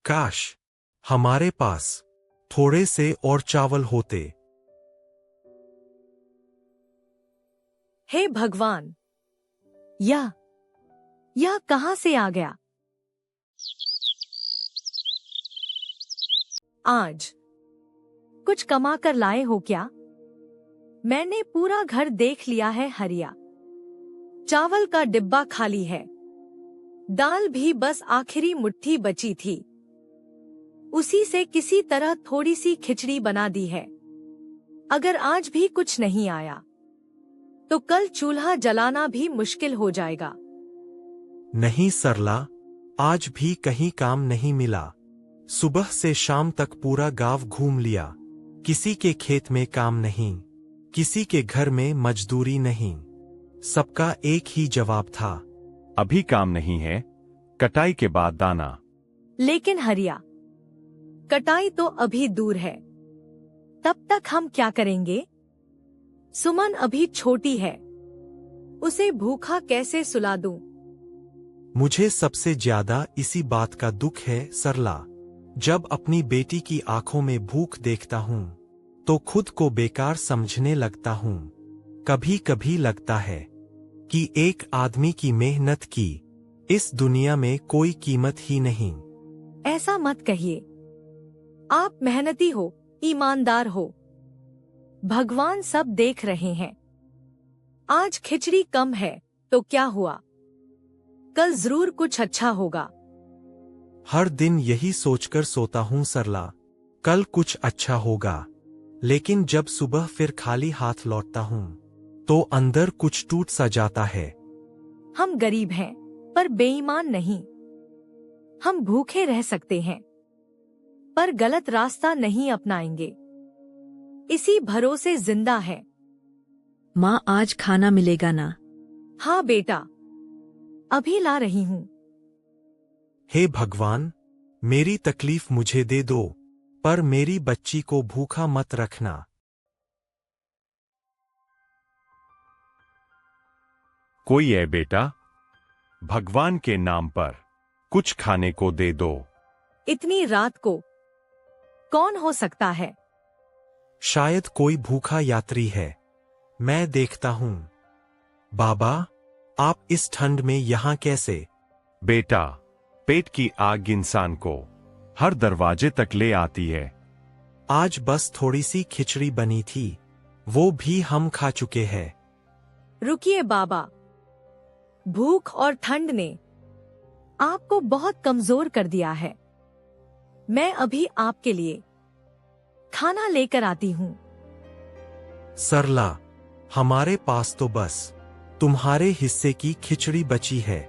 काश हमारे पास थोड़े से और चावल होते। हे भगवान, यह कहां से आ गया? आज कुछ कमा कर लाए हो क्या? मैंने पूरा घर देख लिया है हरिया। चावल का डिब्बा खाली है। दाल भी बस आखिरी मुट्ठी बची थी। उसी से किसी तरह थोड़ी सी खिचड़ी बना दी है। अगर आज भी कुछ नहीं आया तो कल चूल्हा जलाना भी मुश्किल हो जाएगा। नहीं सरला, आज भी कहीं काम नहीं मिला। सुबह से शाम तक पूरा गांव घूम लिया। किसी के खेत में काम नहीं, किसी के घर में मजदूरी नहीं। सबका एक ही जवाब था, अभी काम नहीं है, कटाई के बाद दाना। लेकिन हरिया, कटाई तो अभी दूर है। तब तक हम क्या करेंगे? सुमन अभी छोटी है, उसे भूखा कैसे सुला दूं? मुझे सबसे ज्यादा इसी बात का दुख है सरला। जब अपनी बेटी की आंखों में भूख देखता हूँ तो खुद को बेकार समझने लगता हूँ। कभी कभी लगता है कि एक आदमी की मेहनत की इस दुनिया में कोई कीमत ही नहीं। ऐसा मत कहिए। आप मेहनती हो, ईमानदार हो। भगवान सब देख रहे हैं। आज खिचड़ी कम है तो क्या हुआ? कल जरूर कुछ अच्छा होगा। हर दिन यही सोचकर सोता हूँ सरला, कल कुछ अच्छा होगा। लेकिन जब सुबह फिर खाली हाथ लौटता हूँ तो अंदर कुछ टूट सा जाता है। हम गरीब हैं पर बेईमान नहीं। हम भूखे रह सकते हैं पर गलत रास्ता नहीं अपनाएंगे। इसी भरोसे जिंदा है। माँ, आज खाना मिलेगा ना? हाँ बेटा, अभी ला रही हूँ। हे भगवान, मेरी तकलीफ मुझे दे दो, पर मेरी बच्ची को भूखा मत रखना। कोई है बेटा, भगवान के नाम पर कुछ खाने को दे दो। इतनी रात को कौन हो सकता है? शायद कोई भूखा यात्री है। मैं देखता हूँ। बाबा, आप इस ठंड में यहाँ कैसे? बेटा, पेट की आग इंसान को हर दरवाजे तक ले आती है। आज बस थोड़ी सी खिचड़ी बनी थी, वो भी हम खा चुके हैं। रुकिए बाबा, भूख और ठंड ने आपको बहुत कमजोर कर दिया है। मैं अभी आपके लिए खाना लेकर आती हूँ। सरला, हमारे पास तो बस तुम्हारे हिस्से की खिचड़ी बची है।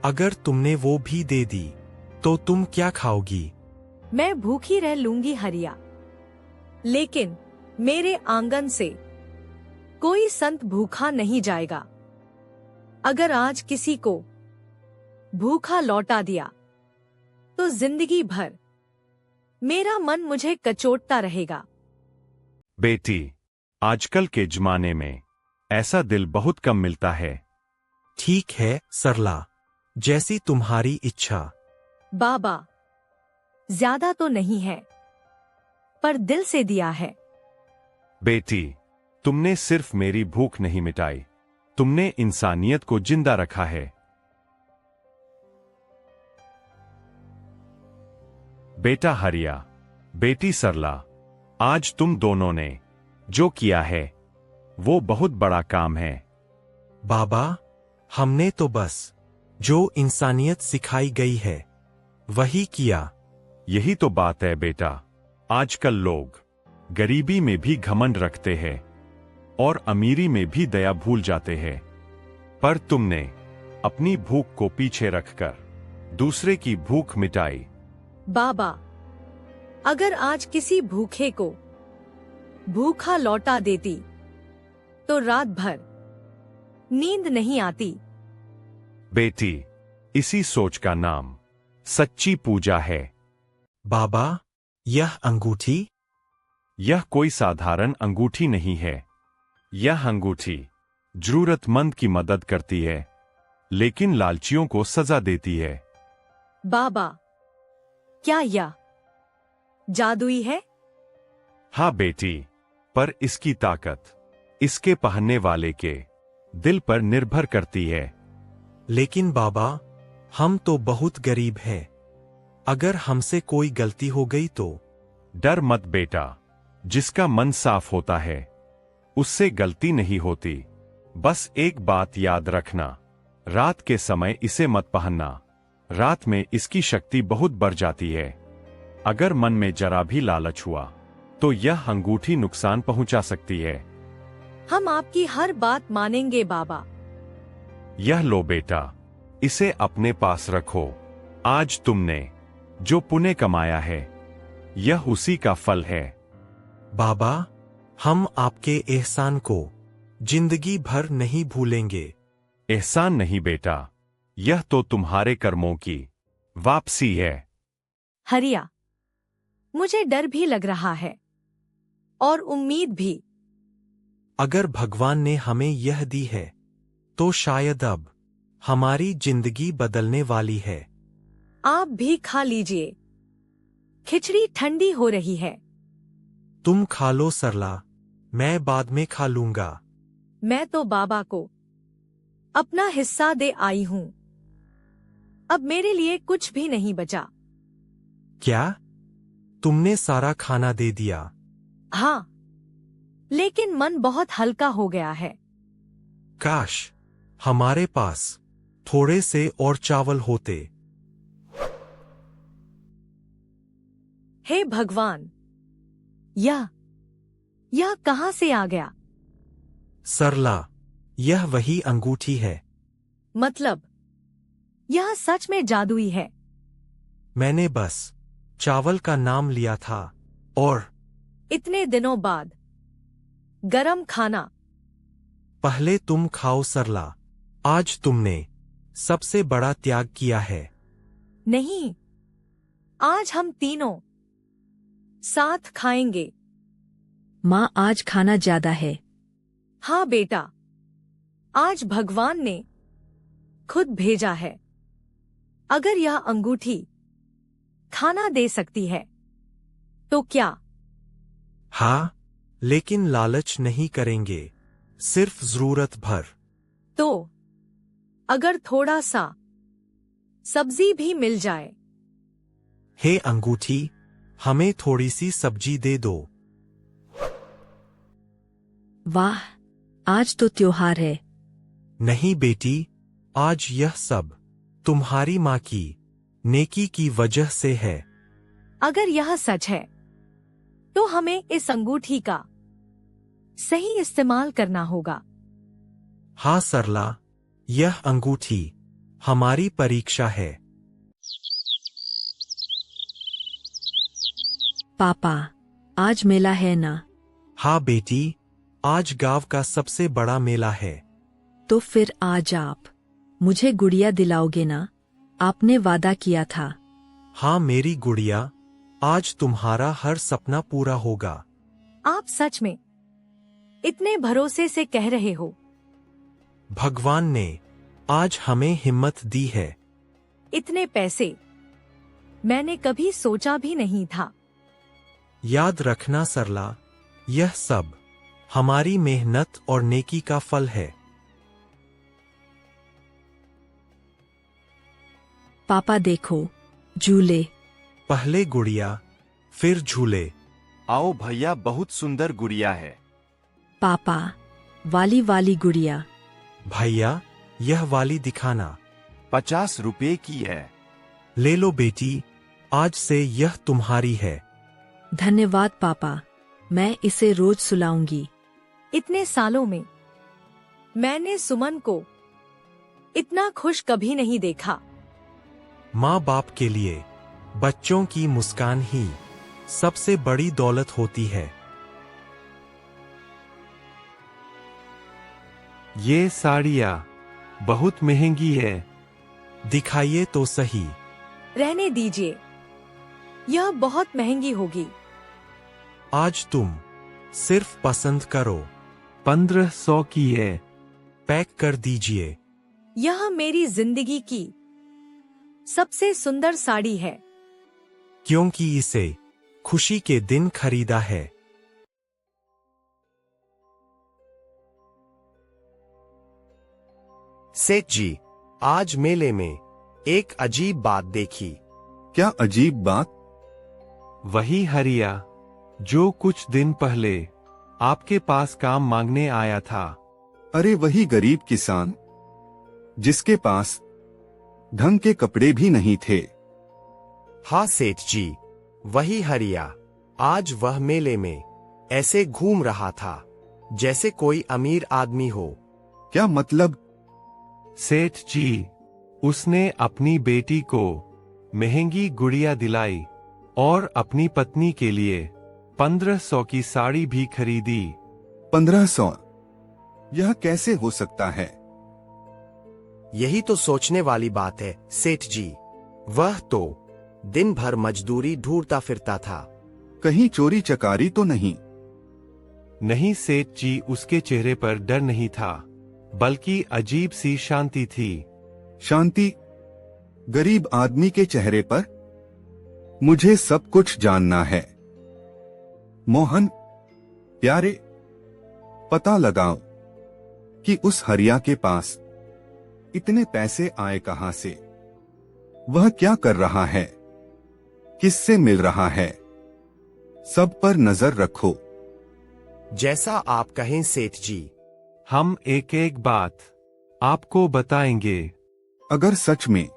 अगर तुमने वो भी दे दी तो तुम क्या खाओगी? मैं भूखी रह लूंगी हरिया, लेकिन मेरे आंगन से कोई संत भूखा नहीं जाएगा। अगर आज किसी को भूखा लौटा दिया तो जिंदगी भर मेरा मन मुझे कचोटता रहेगा। बेटी, आजकल के जमाने में ऐसा दिल बहुत कम मिलता है। ठीक है सरला, जैसी तुम्हारी इच्छा। बाबा, ज्यादा तो नहीं है, पर दिल से दिया है। बेटी, तुमने सिर्फ मेरी भूख नहीं मिटाई, तुमने इंसानियत को जिंदा रखा है। बेटा हरिया, बेटी सरला, आज तुम दोनों ने जो किया है वो बहुत बड़ा काम है। बाबा, हमने तो बस जो इंसानियत सिखाई गई है वही किया। यही तो बात है बेटा। आजकल लोग गरीबी में भी घमंड रखते हैं और अमीरी में भी दया भूल जाते हैं, पर तुमने अपनी भूख को पीछे रखकर दूसरे की भूख मिटाई। बाबा, अगर आज किसी भूखे को भूखा लौटा देती तो रात भर नींद नहीं आती। बेटी, इसी सोच का नाम सच्ची पूजा है। बाबा, यह अंगूठी? यह कोई साधारण अंगूठी नहीं है। यह अंगूठी जरूरतमंद की मदद करती है, लेकिन लालचियों को सजा देती है। बाबा, क्या यह जादुई है? हाँ बेटी, पर इसकी ताकत इसके पहनने वाले के दिल पर निर्भर करती है। लेकिन बाबा, हम तो बहुत गरीब हैं। अगर हमसे कोई गलती हो गई तो? डर मत बेटा, जिसका मन साफ होता है उससे गलती नहीं होती। बस एक बात याद रखना, रात के समय इसे मत पहनना। रात में इसकी शक्ति बहुत बढ़ जाती है। अगर मन में जरा भी लालच हुआ तो यह अंगूठी नुकसान पहुंचा सकती है। हम आपकी हर बात मानेंगे बाबा। यह लो बेटा, इसे अपने पास रखो। आज तुमने जो पुण्य कमाया है यह उसी का फल है। बाबा, हम आपके एहसान को जिंदगी भर नहीं भूलेंगे। एहसान नहीं बेटा, यह तो तुम्हारे कर्मों की वापसी है। हरिया, मुझे डर भी लग रहा है और उम्मीद भी। अगर भगवान ने हमें यह दी है तो शायद अब हमारी जिंदगी बदलने वाली है। आप भी खा लीजिए, खिचड़ी ठंडी हो रही है। तुम खा लो सरला, मैं बाद में खा लूंगा। मैं तो बाबा को अपना हिस्सा दे आई हूं। अब मेरे लिए कुछ भी नहीं बचा। क्या? तुमने सारा खाना दे दिया? हाँ, लेकिन मन बहुत हल्का हो गया है। काश हमारे पास थोड़े से और चावल होते। हे भगवान, यह कहां से आ गया? सरला, यह वही अंगूठी है। मतलब यह सच में जादुई है? मैंने बस चावल का नाम लिया था और इतने दिनों बाद गरम खाना। पहले तुम खाओ सरला, आज तुमने सबसे बड़ा त्याग किया है। नहीं, आज हम तीनों साथ खाएंगे। माँ आज खाना ज्यादा है। हाँ बेटा, आज भगवान ने खुद भेजा है। अगर यह अंगूठी खाना दे सकती है तो क्या? हाँ, लेकिन लालच नहीं करेंगे, सिर्फ जरूरत भर। तो अगर थोड़ा सा सब्जी भी मिल जाए? हे अंगूठी, हमें थोड़ी सी सब्जी दे दो। वाह, आज तो त्योहार है। नहीं बेटी, आज यह सब तुम्हारी माँ की नेकी की वजह से है। अगर यह सच है तो हमें इस अंगूठी का सही इस्तेमाल करना होगा। हाँ सरला, यह अंगूठी हमारी परीक्षा है। पापा, आज मेला है ना? हाँ बेटी, आज गांव का सबसे बड़ा मेला है। तो फिर आज आप मुझे गुड़िया दिलाओगे ना? आपने वादा किया था। हाँ मेरी गुड़िया, आज तुम्हारा हर सपना पूरा होगा। आप सच में इतने भरोसे से कह रहे हो? भगवान ने आज हमें हिम्मत दी है। इतने पैसे मैंने कभी सोचा भी नहीं था। याद रखना सरला, यह सब हमारी मेहनत और नेकी का फल है। पापा देखो, झूले। पहले गुड़िया, फिर झूले। आओ भैया, बहुत सुंदर गुड़िया है। पापा, वाली वाली गुड़िया। भैया, यह वाली दिखाना। 50 रुपए की है। ले लो बेटी, आज से यह तुम्हारी है। धन्यवाद पापा, मैं इसे रोज सुलाऊंगी। इतने सालों में मैंने सुमन को इतना खुश कभी नहीं देखा। माँ बाप के लिए बच्चों की मुस्कान ही सबसे बड़ी दौलत होती है। ये साड़ियाँ बहुत महंगी है। दिखाइए तो सही। रहने दीजिए, यह बहुत महंगी होगी। आज तुम सिर्फ पसंद करो। 1500 की है। पैक कर दीजिए। यह मेरी जिंदगी की सबसे सुंदर साड़ी है। क्योंकि इसे खुशी के दिन खरीदा है। सेठ जी, आज मेले में एक अजीब बात देखी। क्या अजीब बात? वही हरिया जो कुछ दिन पहले आपके पास काम मांगने आया था। अरे वही गरीब किसान जिसके पास ढंग के कपड़े भी नहीं थे। हाँ सेठ जी, वही हरिया। आज वह मेले में ऐसे घूम रहा था जैसे कोई अमीर आदमी हो। क्या मतलब? सेठ जी, उसने अपनी बेटी को महंगी गुड़िया दिलाई और अपनी पत्नी के लिए 1500 की साड़ी भी खरीदी। 1500? यह कैसे हो सकता है? यही तो सोचने वाली बात है सेठ जी। वह तो दिन भर मजदूरी ढूंढता फिरता था। कहीं चोरी चकारी तो नहीं? नहीं सेठ जी, उसके चेहरे पर डर नहीं था, बल्कि अजीब सी शांति थी। शांति? गरीब आदमी के चेहरे पर? मुझे सब कुछ जानना है। मोहन प्यारे, पता लगाओ कि उस हरिया के पास इतने पैसे आए कहां से। वह क्या कर रहा है, किससे मिल रहा है, सब पर नजर रखो। जैसा आप कहें सेठ जी। हम एक एक बात आपको बताएंगे। अगर सच में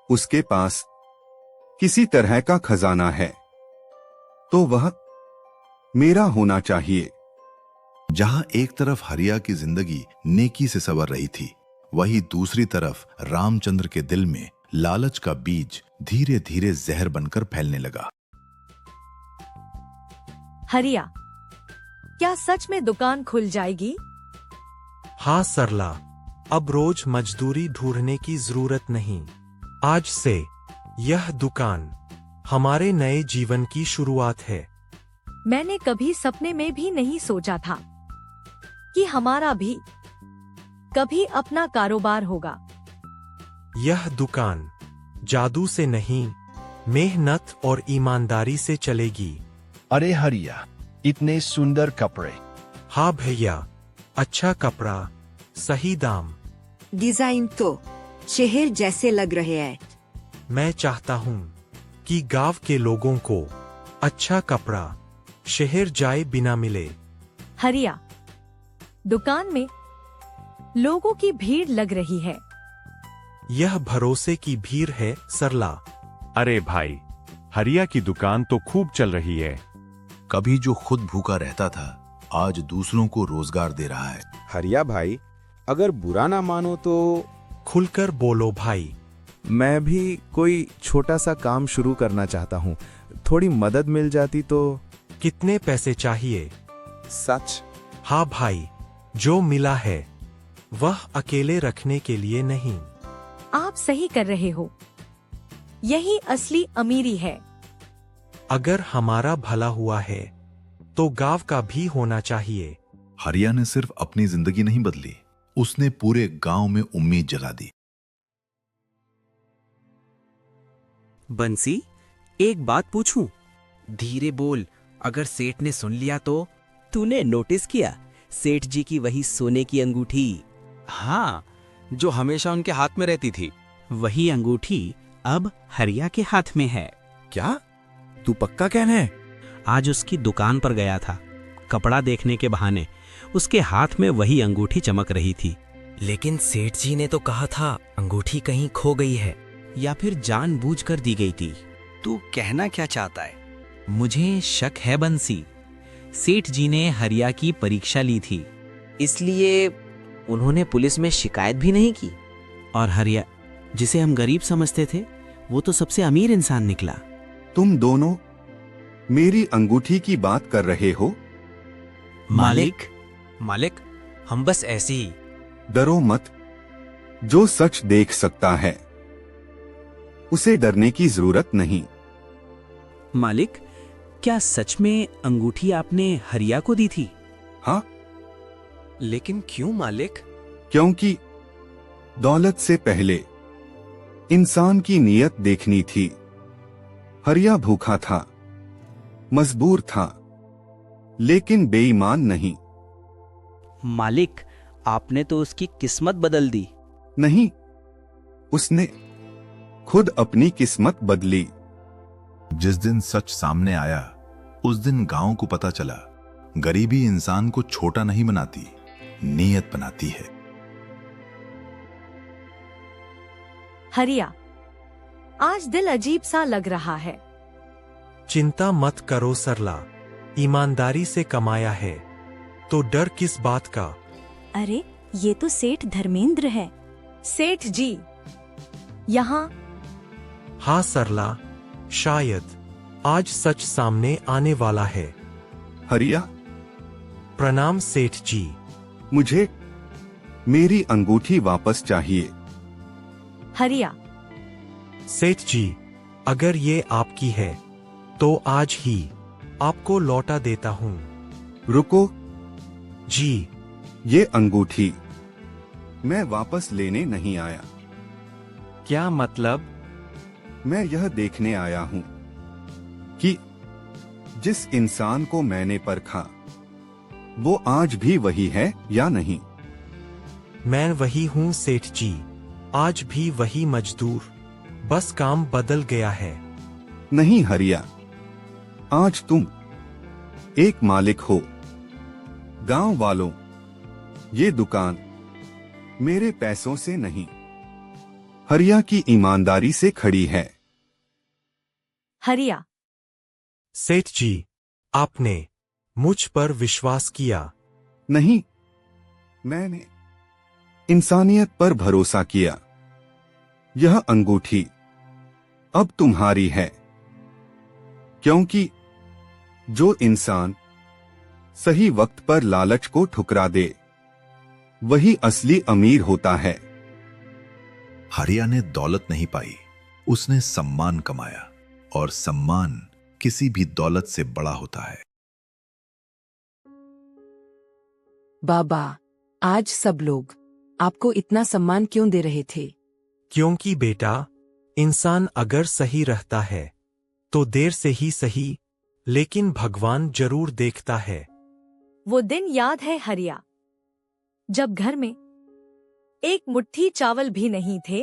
उसके पास किसी तरह का खजाना है तो वह मेरा होना चाहिए। जहां एक तरफ हरिया की जिंदगी नेकी से संवर रही थी, वहीं दूसरी तरफ रामचंद्र के दिल में लालच का बीज धीरे धीरे जहर बनकर फैलने लगा। हरिया, क्या सच में दुकान खुल जाएगी? हाँ सरला, अब रोज मजदूरी ढूंढने की जरूरत नहीं। आज से यह दुकान हमारे नए जीवन की शुरुआत है। मैंने कभी सपने में भी नहीं सोचा था कि हमारा भी कभी अपना कारोबार होगा। यह दुकान जादू से नहीं, मेहनत और ईमानदारी से चलेगी। अरे हरिया, इतने सुंदर कपड़े। हाँ भैया, अच्छा कपड़ा, सही दाम। डिजाइन तो शहर जैसे लग रहे हैं। मैं चाहता हूँ कि गांव के लोगों को अच्छा कपड़ा शहर जाए बिना मिले। हरिया, दुकान में लोगों की भीड़ लग रही है। यह भरोसे की भीड़ है सरला। अरे भाई, हरिया की दुकान तो खूब चल रही है। कभी जो खुद भूखा रहता था, आज दूसरों को रोजगार दे रहा है। हरिया भाई, अगर बुरा ना मानो तो खुलकर बोलो भाई। मैं भी कोई छोटा सा काम शुरू करना चाहता हूँ। थोड़ी मदद मिल जाती तो। कितने पैसे चाहिए? सच? हाँ भाई, जो मिला है वह अकेले रखने के लिए नहीं। आप सही कर रहे हो, यही असली अमीरी है। अगर हमारा भला हुआ है तो गांव का भी होना चाहिए। हरिया ने सिर्फ अपनी जिंदगी नहीं बदली, उसने पूरे गांव में उम्मीद जगा दी। बंसी, एक बात पूछूं? धीरे बोल, अगर सेठ ने सुन लिया तो। तूने नोटिस किया सेठ जी की वही सोने की अंगूठी? हाँ, जो हमेशा उनके हाथ में रहती थी। वही अंगूठी अब हरिया के हाथ में है। क्या तू पक्का कहना है? आज उसकी दुकान पर गया था, कपड़ा देखने के बहाने उसके हाथ में वही अंगूठी चमक रही थी। लेकिन सेठ जी ने तो कहा था अंगूठी कहीं खो गई है। या फिर जानबूझकर दी गई थी। तू कहना क्या चाहता है? मुझे शक है बंसी, सेठ जी ने हरिया की परीक्षा ली थी, इसलिए उन्होंने पुलिस में शिकायत भी नहीं की। और हरिया, जिसे हम गरीब समझते थे, वो तो सबसे अमीर इंसान निकला। तुम दोनों मेरी अंगूठी की बात कर रहे हो? मालिक, हम बस ऐसे ही। डरो मत, जो सच देख सकता है उसे डरने की जरूरत नहीं। मालिक, क्या सच में अंगूठी आपने हरिया को दी थी? हाँ। लेकिन क्यों मालिक? क्योंकि दौलत से पहले इंसान की नीयत देखनी थी। हरिया भूखा था, मजबूर था, लेकिन बेईमान नहीं। मालिक, आपने तो उसकी किस्मत बदल दी। नहीं, उसने खुद अपनी किस्मत बदली। जिस दिन सच सामने आया, उस दिन गांव को पता चला, गरीबी इंसान को छोटा नहीं बनाती, नीयत बनाती है। हरिया, आज दिल अजीब सा लग रहा है। चिंता मत करो सरला, ईमानदारी से कमाया है तो डर किस बात का। अरे, ये तो सेठ धर्मेंद्र है। सेठ जी, यहाँ? हाँ सरला, शायद आज सच सामने आने वाला है। हरिया, प्रणाम सेठ जी। मुझे मेरी अंगूठी वापस चाहिए। हरिया, सेठ जी, अगर ये आपकी है तो आज ही आपको लौटा देता हूँ। रुको जी। ये अंगूठी मैं वापस लेने नहीं आया। क्या मतलब? मैं यह देखने आया हूँ कि जिस इंसान को मैंने परखा, वो आज भी वही है या नहीं। मैं वही हूँ सेठ जी, आज भी वही मजदूर, बस काम बदल गया है। नहीं हरिया, आज तुम एक मालिक हो। गांव वालों, ये दुकान मेरे पैसों से नहीं, हरिया की ईमानदारी से खड़ी है। हरिया, सेठ जी, आपने मुझ पर विश्वास किया। नहीं, मैंने इंसानियत पर भरोसा किया। यह अंगूठी अब तुम्हारी है, क्योंकि जो इंसान सही वक्त पर लालच को ठुकरा दे, वही असली अमीर होता है। हरिया ने दौलत नहीं पाई, उसने सम्मान कमाया, और सम्मान किसी भी दौलत से बड़ा होता है। बाबा, आज सब लोग आपको इतना सम्मान क्यों दे रहे थे? क्योंकि बेटा, इंसान अगर सही रहता है तो देर से ही सही, लेकिन भगवान जरूर देखता है। वो दिन याद है हरिया, जब घर में एक मुट्ठी चावल भी नहीं थे?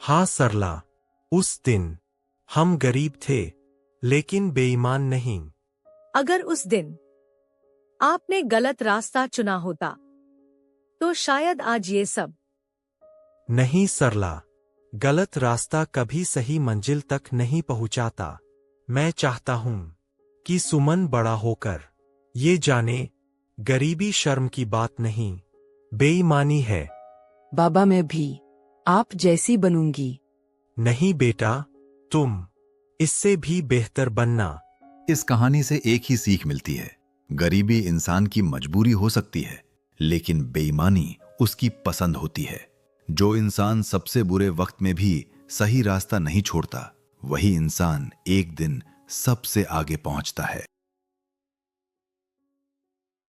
हाँ सरला, उस दिन हम गरीब थे, लेकिन बेईमान नहीं। अगर उस दिन आपने गलत रास्ता चुना होता तो शायद आज ये सब। नहीं सरला, गलत रास्ता कभी सही मंजिल तक नहीं पहुंचाता। मैं चाहता हूं कि सुमन बड़ा होकर ये जाने, गरीबी शर्म की बात नहीं, बेईमानी है। बाबा, मैं भी आप जैसी बनूंगी। नहीं बेटा, तुम इससे भी बेहतर बनना। इस कहानी से एक ही सीख मिलती है, गरीबी इंसान की मजबूरी हो सकती है, लेकिन बेईमानी उसकी पसंद होती है। जो इंसान सबसे बुरे वक्त में भी सही रास्ता नहीं छोड़ता, वही इंसान एक दिन सबसे आगे पहुंचता है।